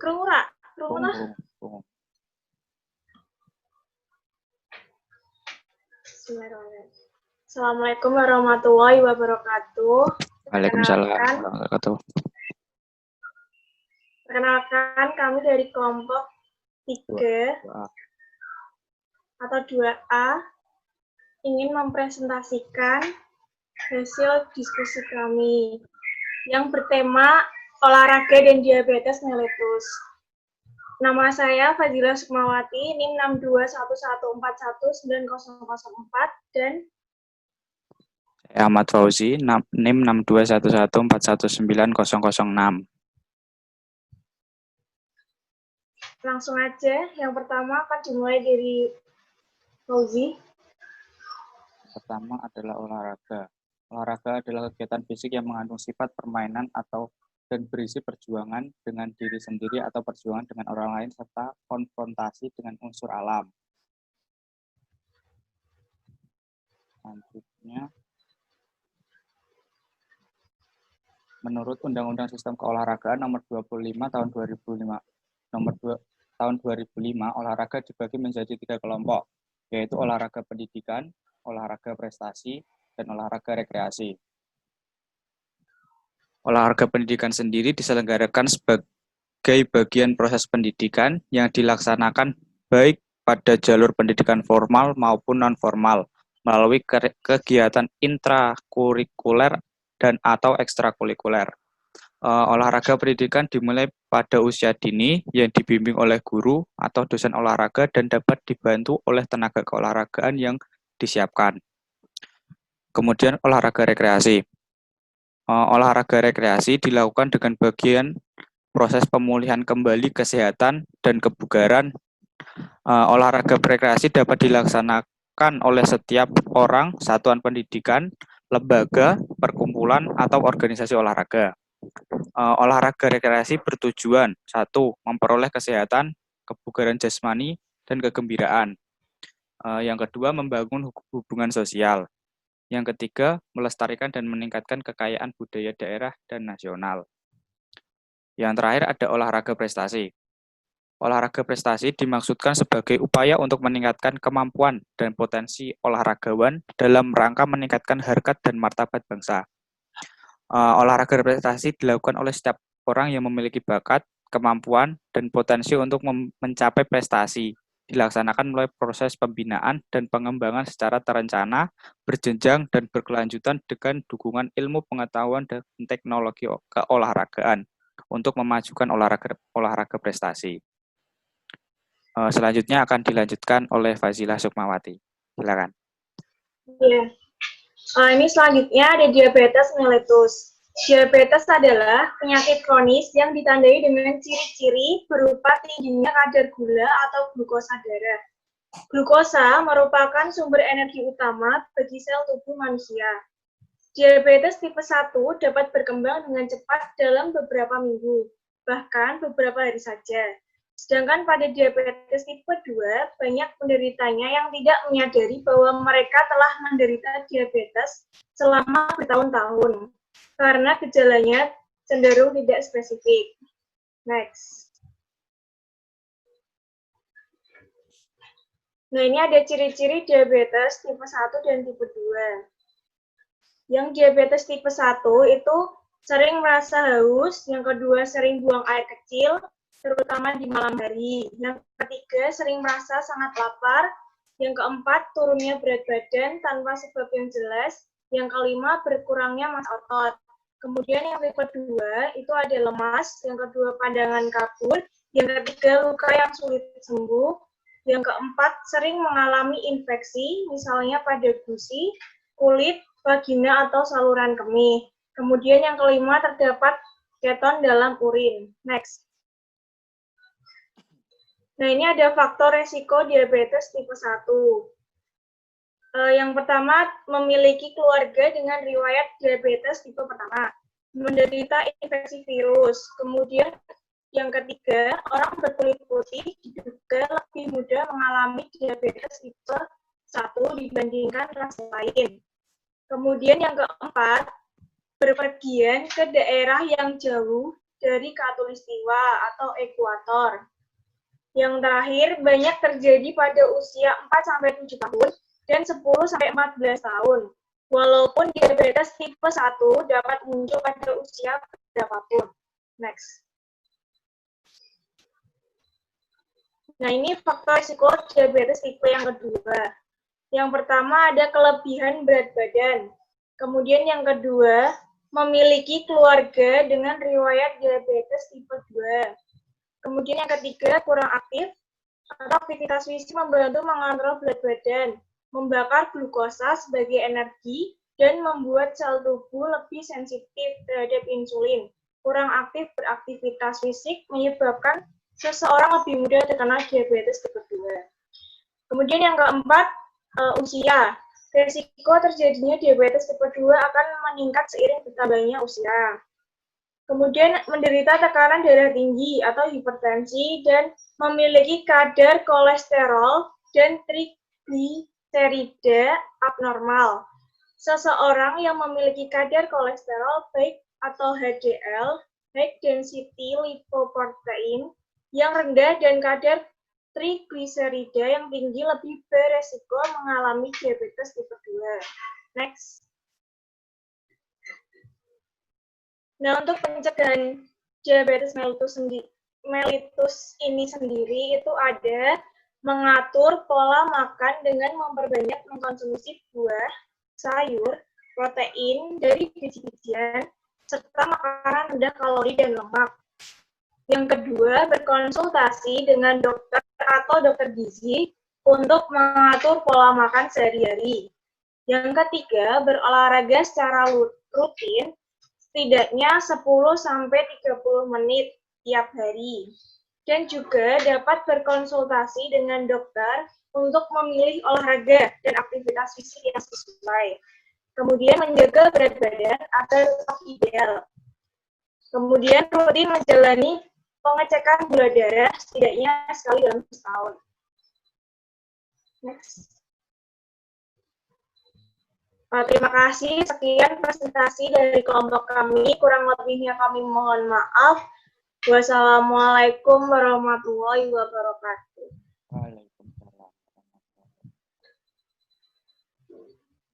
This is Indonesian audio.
Krungu ra? Krungu Krungu, nah? krungu. Bismillahirrahmanirrahim. Assalamualaikum warahmatullahi wabarakatuh. Waalaikumsalam warahmatullahi wabarakatuh. Perkenalkan kami dari kelompok 3 atau 2A ingin mempresentasikan hasil diskusi kami yang bertema olahraga dan diabetes mellitus. Nama saya Fadila Sukmawati, NIM 62114190004 dan saya Ahmad Fauzi, NIM 62114190006. Langsung aja, yang pertama akan dimulai dari Fauzi. Pertama adalah olahraga. Olahraga adalah kegiatan fisik yang mengandung sifat permainan dan berisi perjuangan dengan diri sendiri atau perjuangan dengan orang lain serta konfrontasi dengan unsur alam. Selanjutnya, menurut Undang-Undang Sistem Keolahragaan Nomor 25 Tahun 2005, olahraga dibagi menjadi 3 kelompok, yaitu olahraga pendidikan, olahraga prestasi, dan olahraga rekreasi. Olahraga pendidikan sendiri diselenggarakan sebagai bagian proses pendidikan yang dilaksanakan baik pada jalur pendidikan formal maupun non-formal melalui kegiatan intrakurikuler dan atau ekstrakurikuler. Olahraga pendidikan dimulai pada usia dini yang dibimbing oleh guru atau dosen olahraga dan dapat dibantu oleh tenaga keolahragaan yang disiapkan. Kemudian olahraga rekreasi. Olahraga rekreasi dilakukan dengan bagian proses pemulihan kembali kesehatan dan kebugaran. Olahraga rekreasi dapat dilaksanakan oleh setiap orang, satuan pendidikan, lembaga, perkumpulan, atau organisasi olahraga. Olahraga rekreasi bertujuan 1. Memperoleh kesehatan, kebugaran jasmani, dan kegembiraan. Yang kedua, membangun hubungan sosial. Yang ketiga, melestarikan dan meningkatkan kekayaan budaya daerah dan nasional. Yang terakhir ada olahraga prestasi. Olahraga prestasi dimaksudkan sebagai upaya untuk meningkatkan kemampuan dan potensi olahragawan dalam rangka meningkatkan harkat dan martabat bangsa. Olahraga prestasi dilakukan oleh setiap orang yang memiliki bakat, kemampuan, dan potensi untuk mencapai prestasi. Dilaksanakan melalui proses pembinaan dan pengembangan secara terencana, berjenjang, dan berkelanjutan dengan dukungan ilmu pengetahuan dan teknologi keolahragaan untuk memajukan olahraga prestasi. Selanjutnya akan dilanjutkan oleh Fazila Sukmawati. Silakan. Ya. Ini selanjutnya ada diabetes mellitus. Diabetes adalah penyakit kronis yang ditandai dengan ciri-ciri berupa tingginya kadar gula atau glukosa darah. Glukosa merupakan sumber energi utama bagi sel tubuh manusia. Diabetes tipe 1 dapat berkembang dengan cepat dalam beberapa minggu, bahkan beberapa hari saja. Sedangkan pada diabetes tipe 2, banyak penderitanya yang tidak menyadari bahwa mereka telah menderita diabetes selama bertahun-tahun, karena gejalanya cenderung tidak spesifik. Next. Nah, ini ada ciri-ciri diabetes tipe 1 dan tipe 2. Yang diabetes tipe 1 itu sering merasa haus, yang kedua sering buang air kecil, terutama di malam hari. Yang ketiga sering merasa sangat lapar, yang keempat turunnya berat badan tanpa sebab yang jelas, yang kelima berkurangnya massa otot. Kemudian yang tipe 2 itu ada lemas, yang kedua pandangan kabur, yang ketiga luka yang sulit sembuh, yang keempat sering mengalami infeksi, misalnya pada gusi, kulit, vagina atau saluran kemih. Kemudian yang kelima terdapat keton dalam urin. Next. Nah, ini ada faktor resiko diabetes tipe 1. Yang pertama, memiliki keluarga dengan riwayat diabetes tipe pertama, menderita infeksi virus. Kemudian yang ketiga, orang berkulit putih juga lebih mudah mengalami diabetes tipe 1 dibandingkan ras lain. Kemudian yang keempat, berpergian ke daerah yang jauh dari khatulistiwa atau ekuator. Yang terakhir, banyak terjadi pada usia 4-7 tahun dan 10-14 tahun. Walaupun diabetes tipe 1 dapat muncul pada usia berapapun. Next. Nah, ini faktor risiko diabetes tipe yang kedua. Yang pertama ada kelebihan berat badan. Kemudian yang kedua, memiliki keluarga dengan riwayat diabetes tipe 2. Kemudian yang ketiga, kurang aktif atau aktivitas fisik membantu mengontrol berat badan, membakar glukosa sebagai energi, dan membuat sel tubuh lebih sensitif terhadap insulin. Kurang aktif beraktivitas fisik menyebabkan seseorang lebih mudah terkena diabetes tipe 2. Kemudian yang keempat, usia. Risiko terjadinya diabetes tipe 2 akan meningkat seiring bertambahnya usia. Kemudian menderita tekanan darah tinggi atau hipertensi dan memiliki kadar kolesterol dan trigliserida abnormal. Seseorang yang memiliki kadar kolesterol baik atau HDL, high density lipoprotein, yang rendah dan kadar trigliserida yang tinggi lebih beresiko mengalami diabetes tipe 2. Next. Nah, untuk pencegahan diabetes mellitus ini sendiri itu ada mengatur pola makan dengan memperbanyak mengkonsumsi buah, sayur, protein dari biji-bijian, serta makanan rendah kalori dan lemak. Yang kedua, berkonsultasi dengan dokter atau dokter gizi untuk mengatur pola makan sehari-hari. Yang ketiga, berolahraga secara rutin, setidaknya 10-30 menit tiap hari. Dan juga dapat berkonsultasi dengan dokter untuk memilih olahraga dan aktivitas fisik yang sesuai. Kemudian menjaga berat badan agar tetap ideal. Kemudian rutin menjalani pengecekan gula darah setidaknya sekali dalam setahun. Next. Terima kasih, sekian presentasi dari kelompok kami, kurang lebihnya kami mohon maaf. Wassalamualaikum warahmatullahi wabarakatuh.